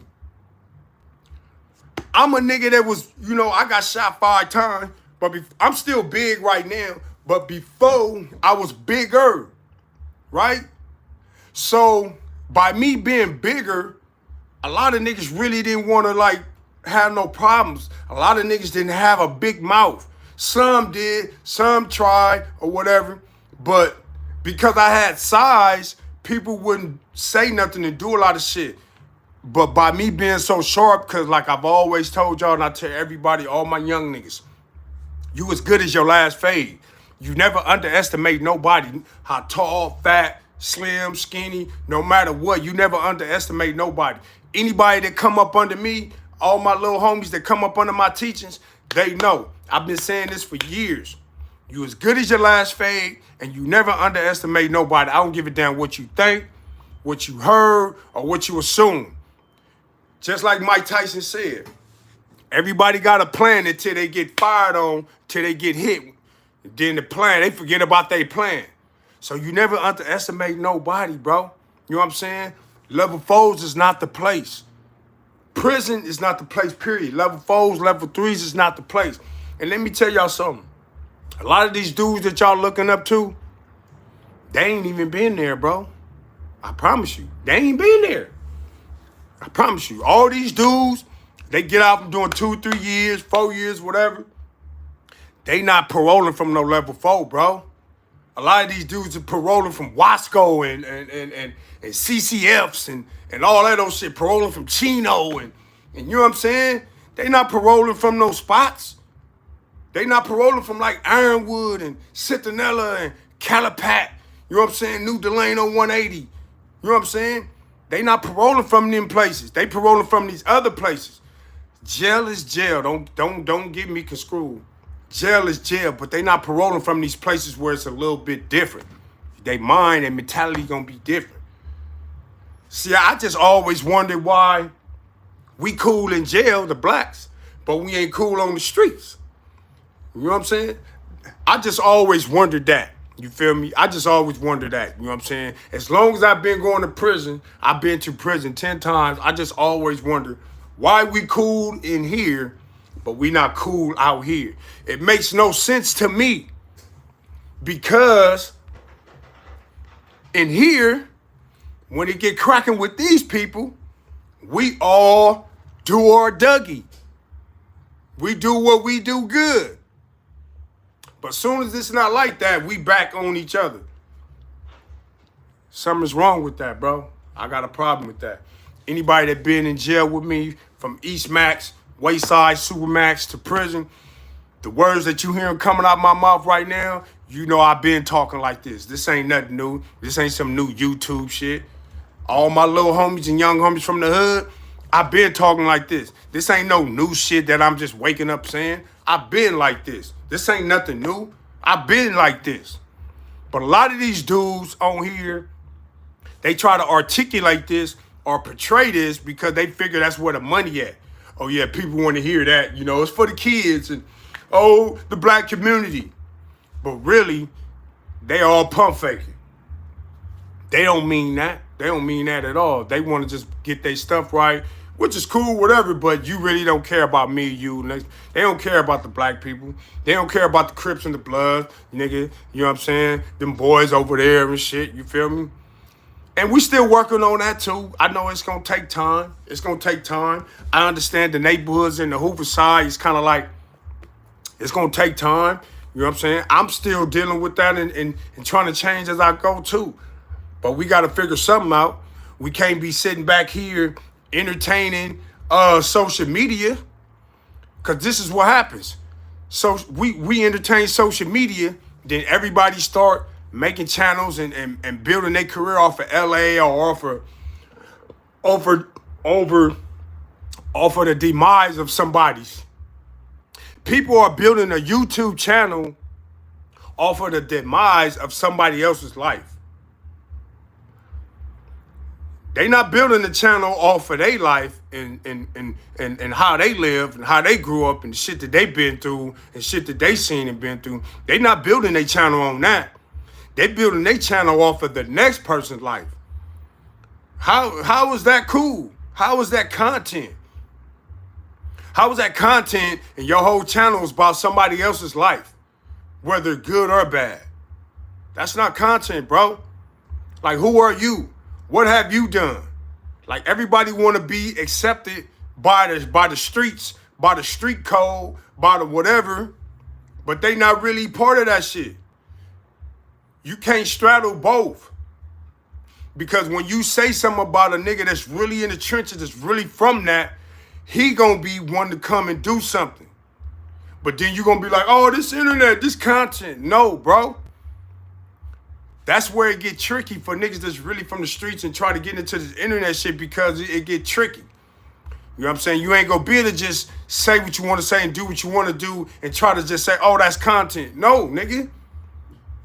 A: I'm a nigga that was, you know, I got shot 5 times, but I'm still big right now. But before, I was bigger, right? So by me being bigger, a lot of niggas really didn't want to like have no problems. A lot of niggas didn't have a big mouth. Some did, some tried or whatever. But because I had size, people wouldn't say nothing and do a lot of shit. But by me being so sharp, because like I've always told y'all and I tell everybody, all my young niggas, you as good as your last fade. You never underestimate nobody. How tall, fat, slim, skinny, no matter what. You never underestimate nobody. Anybody that come up under me, all my little homies that come up under my teachings, they know. I've been saying this for years. You as good as your last fade, and you never underestimate nobody. I don't give a damn what you think, what you heard, or what you assume. Just like Mike Tyson said, everybody got a plan until they get fired on, till they get hit. Then the plan, they forget about their plan. So you never underestimate nobody, bro. You know what I'm saying? Level 4s is not the place. Prison is not the place, period. Level 4s, level 3s is not the place. And let me tell y'all something. A lot of these dudes that y'all looking up to, they ain't even been there, bro. I promise you. They ain't been there. I promise you. All these dudes, they get out from doing 2, 3 years, 4 years, whatever. They not paroling from no level 4, bro. A lot of these dudes are paroling from Wasco and CCFs and all that old shit, paroling from Chino and you know what I'm saying? They not paroling from no spots. They not paroling from like Ironwood and Centinela and Calipat, you know what I'm saying? New Delano 180, you know what I'm saying? They not paroling from them places. They paroling from these other places. Jail is jail. Don't get me construed. Jail is jail, but they not paroling from these places where it's a little bit different. They mind and mentality gonna be different. See, I just always wondered why we cool in jail, the blacks, but we ain't cool on the streets. You know what I'm saying? I just always wondered that. You feel me? I just always wondered that. You know what I'm saying? As long as I've been going to prison, I've been to prison 10 times. I just always wonder why we cool in here, but we not cool out here. It makes no sense to me because in here, when it get cracking with these people, we all do our Dougie. We do what we do good. But as soon as it's not like that, we back on each other. Something's wrong with that, bro. I got a problem with that. Anybody that been in jail with me from East Max, Wayside, Supermax to prison, the words that you hearing coming out my mouth right now, you know I've been talking like this. This ain't nothing new. This ain't some new YouTube shit. All my little homies and young homies from the hood, I've been talking like this. This ain't no new shit that I'm just waking up saying. I've been like this. This ain't nothing new. I've been like this. But a lot of these dudes on here, they try to articulate this or portray this because they figure that's where the money at. Oh yeah, people want to hear that. You know, it's for the kids and, oh, the black community. But really, they all pump faking. They don't mean that. They don't mean that at all. They want to just get their stuff right, which is cool, whatever, but you really don't care about me, you. They don't care about the black people. They don't care about the Crips and the Bloods, nigga. You know what I'm saying? Them boys over there and shit, you feel me? And we still working on that too. I know it's going to take time. It's going to take time. I understand the neighborhoods and the Hoover side is kind of like, it's going to take time. You know what I'm saying? I'm still dealing with that and trying to change as I go too. But we got to figure something out. We can't be sitting back here entertaining social media, because this is what happens. So we entertain social media, then everybody start making channels and building their career off of LA or off of the demise of somebody's. People are building a YouTube channel off of the demise of somebody else's life. They not building the channel off of their life and how they live and how they grew up and the shit that they been through and shit that they seen and been through. They not building their channel on that. They building their channel off of the next person's life. How is that cool? How is that content? How is that content and your whole channel is about somebody else's life, whether good or bad? That's not content, bro. Like, who are you? What have you done? Like, everybody want to be accepted by the streets, by the street code, by the whatever, but they not really part of that shit. You can't straddle both. Because when you say something about a nigga that's really in the trenches, that's really from that, he gonna be one to come and do something. But then you gonna be like, oh, this internet, this content. No, bro. That's where it get tricky for niggas that's really from the streets and try to get into this internet shit, because it get tricky. You know what I'm saying? You ain't gonna be able to just say what you want to say and do what you want to do and try to just say, oh, that's content. No, nigga.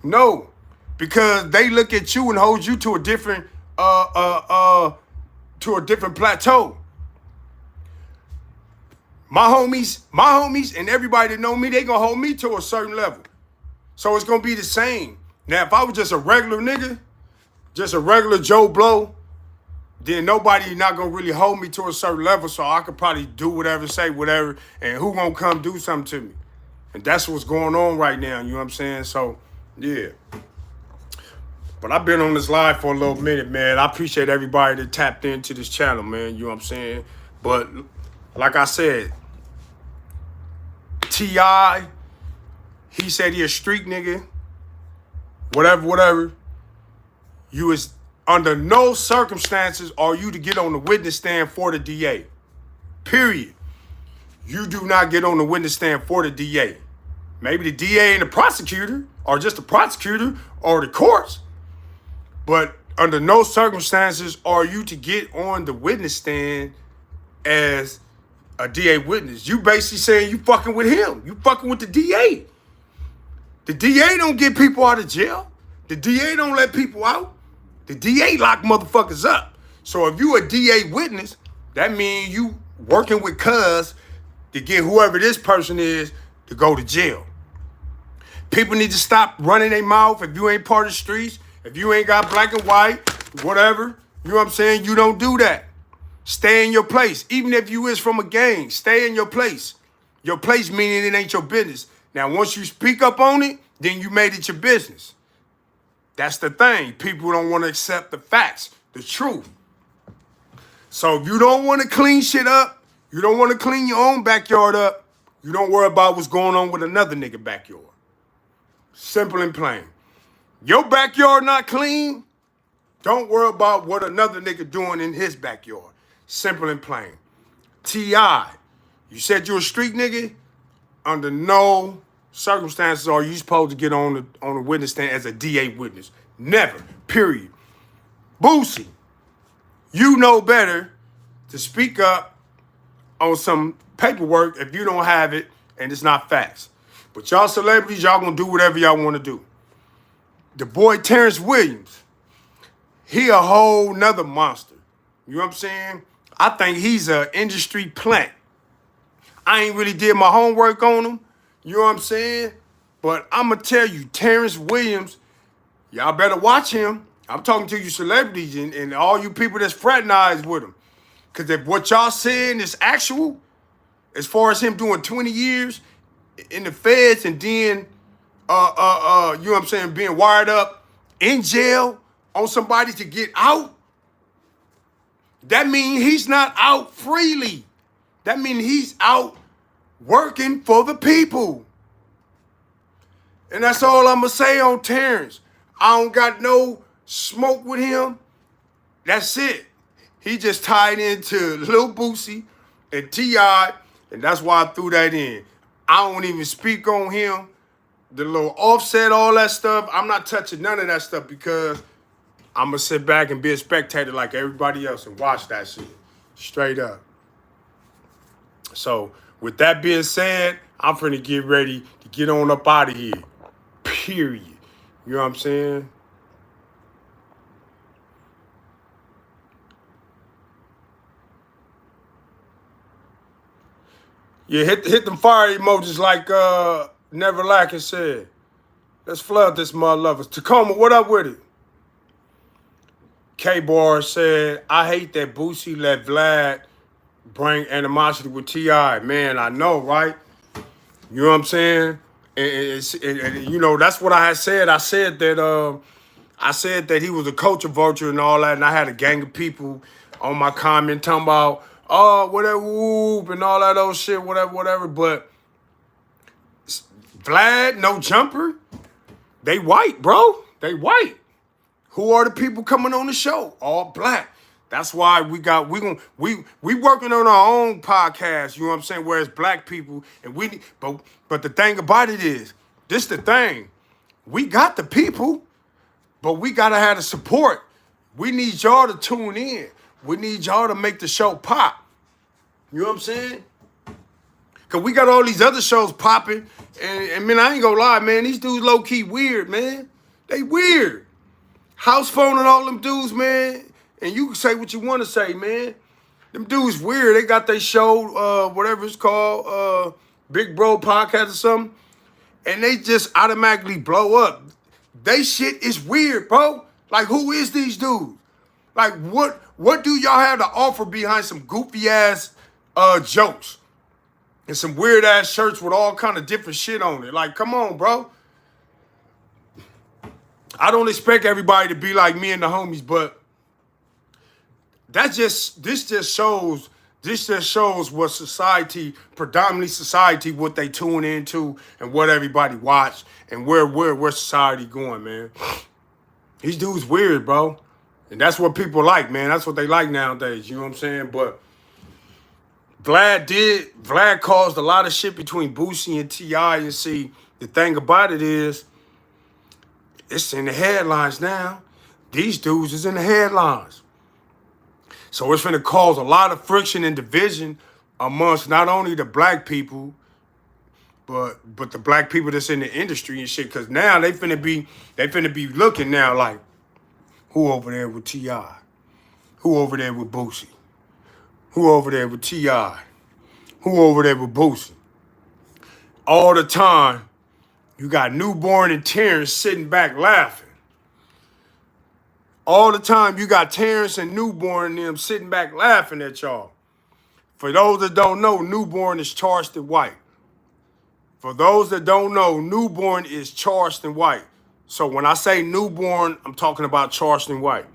A: No. Because they look at you and hold you to a different plateau. My homies and everybody that know me, they gonna hold me to a certain level. So it's gonna be the same. Now, if I was just a regular nigga, just a regular Joe Blow, then nobody not gonna really hold me to a certain level, so I could probably do whatever, say whatever, and who gonna come do something to me? And that's what's going on right now, you know what I'm saying? So, yeah. But I've been on this live for a little minute, man. I appreciate everybody that tapped into this channel, man, you know what I'm saying? But, like I said, T.I., he said he a street nigga. Whatever, you is under no circumstances are you to get on the witness stand for the DA. Period. You do not get on the witness stand for the DA. Maybe the DA and the prosecutor, or just the prosecutor, or the courts. But under no circumstances are you to get on the witness stand as a DA witness. You basically saying you fucking with him. You fucking with the DA. The DA don't get people out of jail. The DA don't let people out. The DA lock motherfuckers up. So if you a DA witness, that means you working with cuz to get whoever this person is to go to jail. People need to stop running their mouth if you ain't part of the streets, if you ain't got black and white, whatever. You know what I'm saying? You don't do that. Stay in your place. Even if you is from a gang, stay in your place. Your place meaning it ain't your business. Now, once you speak up on it, then you made it your business. That's the thing. People don't want to accept the facts, the truth. So if you don't want to clean shit up, you don't want to clean your own backyard up, you don't worry about what's going on with another nigga backyard. Simple and plain. Your backyard not clean, don't worry about what another nigga doing in his backyard. Simple and plain. T.I., you said you're a street nigga? Under no circumstances are you supposed to get on the witness stand as a DA witness. Never. Period. Boosie, you know better to speak up on some paperwork if you don't have it and it's not facts. But y'all celebrities, y'all gonna do whatever y'all want to do. The boy Terrance Williams, he a whole nother monster. You know what I'm saying? I think he's an industry plant. I ain't really did my homework on him. You know what I'm saying? But I'm going to tell you, Terrance Williams, y'all better watch him. I'm talking to you celebrities and all you people that's fraternized with him. Because if what y'all saying is actual, as far as him doing 20 years in the feds and then, you know what I'm saying, being wired up in jail on somebody to get out, that means he's not out freely. That means he's out working for the people. And that's all I'm going to say on Terrance. I don't got no smoke with him. That's it. He just tied into Lil Boosie and T.I., and that's why I threw that in. I don't even speak on him. The little Offset, all that stuff, I'm not touching none of that stuff because I'm going to sit back and be a spectator like everybody else and watch that shit. Straight up. So, with that being said, I'm finna get ready to get on up out of here. Period. You know what I'm saying? Yeah, hit them fire emojis like Never Lacking said. Let's flood this motherfucker. Tacoma, what up with it? K-Bar said, I hate that Boosie let Vlad bring animosity with T.I. Man, I know, right? You know what I'm saying? And you know, that's what I had said. I said that he was a culture vulture and all that, and I had a gang of people on my comment talking about, oh, whatever, whoop, and all that old shit, whatever. But Vlad, no jumper, they white, bro. They white. Who are the people coming on the show? All black. That's why we working on our own podcast, you know what I'm saying, where it's black people and but the thing about it is, this the thing. We got the people, but we gotta have the support. We need y'all to tune in. We need y'all to make the show pop. You know what I'm saying? Cause we got all these other shows popping, and man, I ain't gonna lie, man, these dudes low-key weird, man. They weird. House phone and all them dudes, man. And you can say what you want to say, man. Them dudes weird. They got their show, whatever it's called, Big Bro Podcast or something. And they just automatically blow up. They shit is weird, bro. Like, who is these dudes? Like, what do y'all have to offer behind some goofy-ass jokes? And some weird-ass shirts with all kind of different shit on it. Like, come on, bro. I don't expect everybody to be like me and the homies, but this just shows what society, predominantly society, what they tune into and what everybody watch and where society going, man. These dudes weird, bro. And that's what people like, man. That's what they like nowadays, you know what I'm saying? But Vlad caused a lot of shit between Boosie and T.I. And see, the thing about it is, it's in the headlines now. These dudes is in the headlines. So it's finna cause a lot of friction and division amongst not only the black people, but the black people that's in the industry and shit. Cause now they finna be looking now like, who over there with T.I.? Who over there with Boosie? Who over there with T.I.? Who over there with Boosie? All the time, you got Newborn and Terrance sitting back laughing. All the time, you got Terrance and Newborn and them sitting back laughing at y'all. For those that don't know, Newborn is Charleston white. For those that don't know, Newborn is Charleston white. So when I say Newborn, I'm talking about Charleston white.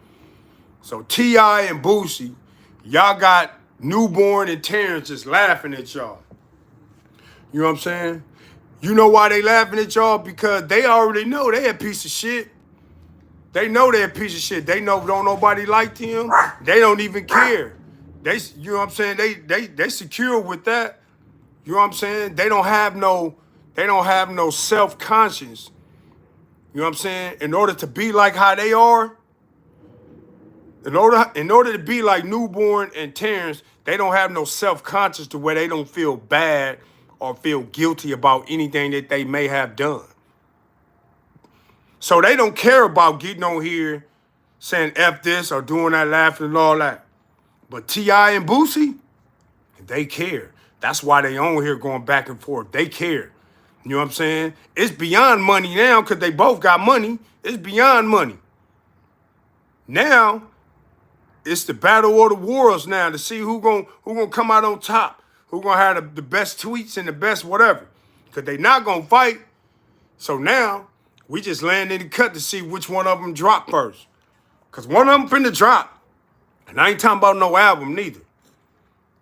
A: So T.I. and Boosie, y'all got Newborn and Terrance just laughing at y'all. You know what I'm saying? You know why they laughing at y'all? Because they already know they a piece of shit. They know they're a piece of shit. They know don't nobody like them. They don't even care. You know what I'm saying? They secure with that. You know what I'm saying? They don't have no self-conscience. You know what I'm saying? In order to be like how they are, in order to be like Newborn and Terrance, they don't have no self-conscious to where they don't feel bad or feel guilty about anything that they may have done. So they don't care about getting on here saying F this or doing that, laughing and all that. But T.I. and Boosie, they care. That's why they on here going back and forth. They care. You know what I'm saying? It's beyond money now because they both got money. It's beyond money. Now, it's the battle of the worlds now to see who gonna come out on top. Who gonna have the best tweets and the best whatever. Because they not gonna fight. So now, we just laying in the cut to see which one of them drop first. Because one of them finna drop. And I ain't talking about no album neither.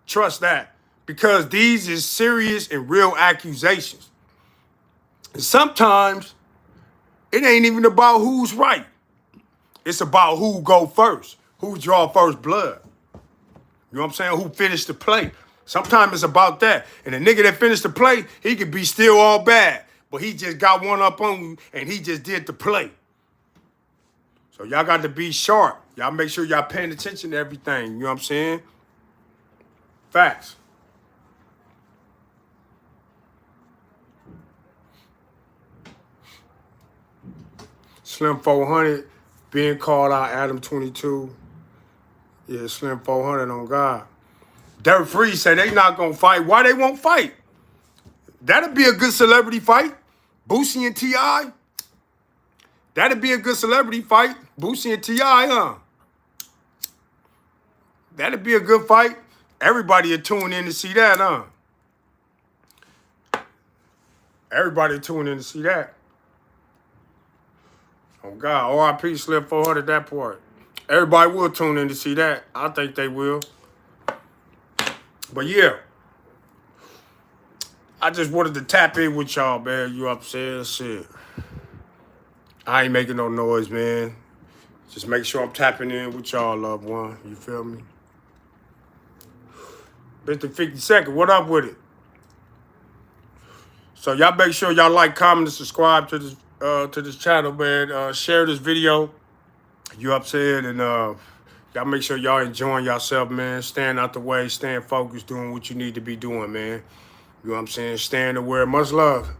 A: Trust that. Because these is serious and real accusations. And sometimes, it ain't even about who's right. It's about who go first. Who draw first blood. You know what I'm saying? Who finished the play. Sometimes it's about that. And the nigga that finished the play, he could be still all bad. But he just got one up on you and he just did the play. So y'all got to be sharp. Y'all make sure y'all paying attention to everything. You know what I'm saying? Facts. Slim 400 being called out Adam 22. Yeah, Slim 400 on God. Dirt Free said they not going to fight. Why they won't fight? That'd be a good celebrity fight. Boosie and T.I. That'd be a good celebrity fight. Boosie and T.I., huh? That'd be a good fight. Everybody would tune in to see that, huh? Everybody would tune in to see that. Oh, God. R.I.P. Slim 400, that part. Everybody will tune in to see that. I think they will. But, yeah. I just wanted to tap in with y'all, man. You know what I'm saying? Shit. I ain't making no noise, man. Just make sure I'm tapping in with y'all, loved one. You feel me? Mr. 52nd, what up with it? So y'all make sure y'all like, comment, and subscribe to this channel, man. Share this video. You know what I'm saying? And y'all make sure y'all enjoying yourself, man. Staying out the way, staying focused, doing what you need to be doing, man. You know what I'm saying? Staying aware. Much love.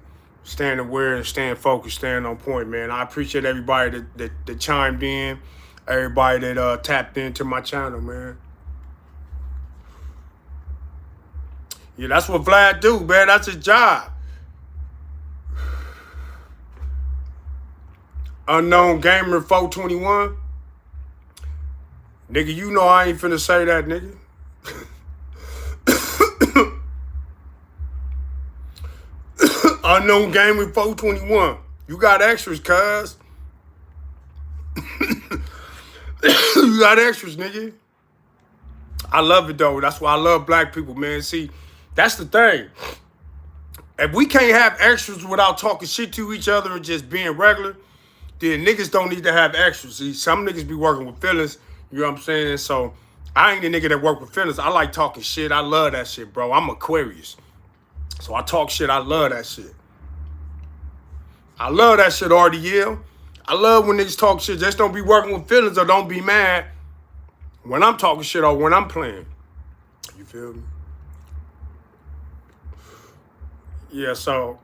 A: Staying aware and staying focused, staying on point, man. I appreciate everybody that chimed in, everybody that tapped into my channel, man. Yeah, that's what Vlad do, man. That's his job. Unknown Gamer 421. Nigga, you know I ain't finna say that, nigga. Unknown Gamer 421. You got extras, cuz. You got extras, nigga. I love it, though. That's why I love black people, man. See, that's the thing. If we can't have extras without talking shit to each other and just being regular, then niggas don't need to have extras. See, some niggas be working with feelings. You know what I'm saying? So, I ain't a nigga that work with feelings. I like talking shit. I love that shit, bro. I'm Aquarius. So, I talk shit. I love that shit. I love that shit, RDL. I love when niggas talk shit. Just don't be working with feelings or don't be mad when I'm talking shit or when I'm playing. You feel me? Yeah, so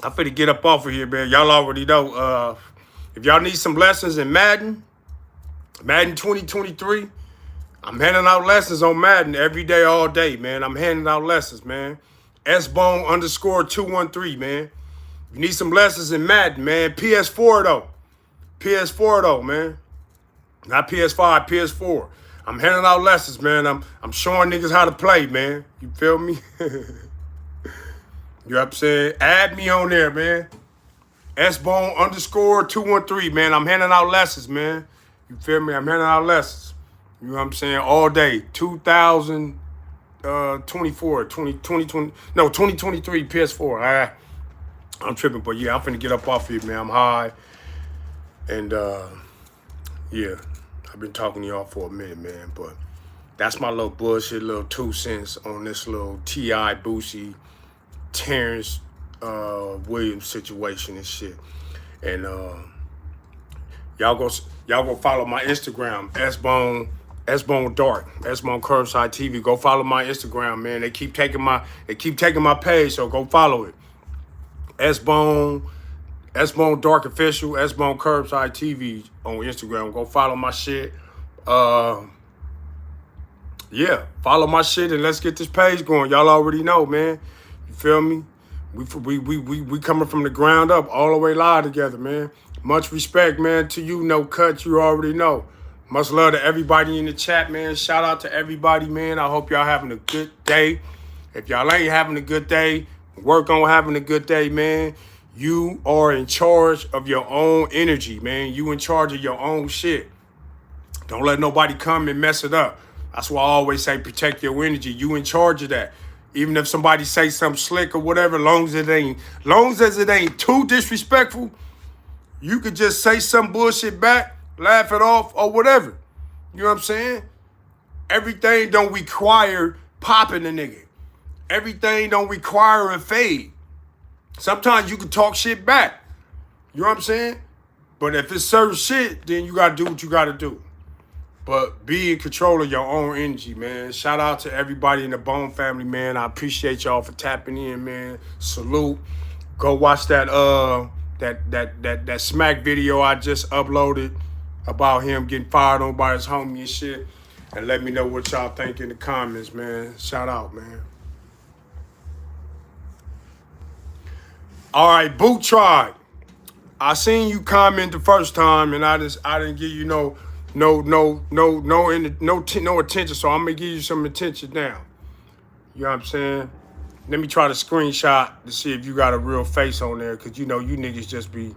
A: I'm finna get up off of here, man. Y'all already know. If y'all need some lessons in Madden 2023, I'm handing out lessons on Madden every day, all day, man. I'm handing out lessons, man. SBone_213, man. You need some lessons in Madden, man. PS4, though. PS4, though, man. Not PS5, PS4. I'm handing out lessons, man. I'm showing niggas how to play, man. You feel me? You know what I'm saying? Add me on there, man. SBone_213, man. I'm handing out lessons, man. You feel me? I'm handing out lessons. You know what I'm saying? All day. 2024, 2020, no, 2023 PS4. I'm tripping, but yeah, I'm finna get up off here, man. I'm high. And yeah, I've been talking to y'all for a minute, man. But that's my little bullshit, little 2 cents on this little T.I. Boosie, Terrance Williams situation and shit. And y'all go follow my Instagram, S-Bone Dark, S-Bone Curbside TV. Go follow my Instagram, man. They keep taking my page, so go follow it. S-Bone Dark Official, S-Bone Curbside TV on Instagram. Go follow my shit. Yeah, follow my shit and let's get this page going. Y'all already know, man. You feel me? We coming from the ground up, all the way live together, man. Much respect, man, to you, No Cut. You already know. Much love to everybody in the chat, man. Shout out to everybody, man. I hope y'all having a good day. If y'all ain't having a good day, work on having a good day, man. You are in charge of your own energy, man. You in charge of your own shit. Don't let nobody come and mess it up. That's why I always say protect your energy. You in charge of that. Even if somebody say something slick or whatever, long as it ain't too disrespectful, you could just say some bullshit back, laugh it off, or whatever. You know what I'm saying? Everything don't require popping a nigga. Everything don't require a fade. Sometimes you can talk shit back. You know what I'm saying? But if it's certain shit, then you gotta do what you gotta do. But be in control of your own energy, man. Shout out to everybody in the Bone family, man. I appreciate y'all for tapping in, man. Salute. Go watch that that smack video I just uploaded about him getting fired on by his homie and shit. And let me know what y'all think in the comments, man. Shout out, man. All right, Boot Tribe. I seen you comment the first time, and I didn't give you no attention. So I'm gonna give you some attention now. You know what I'm saying? Let me try to screenshot to see if you got a real face on there, cause you know you niggas just be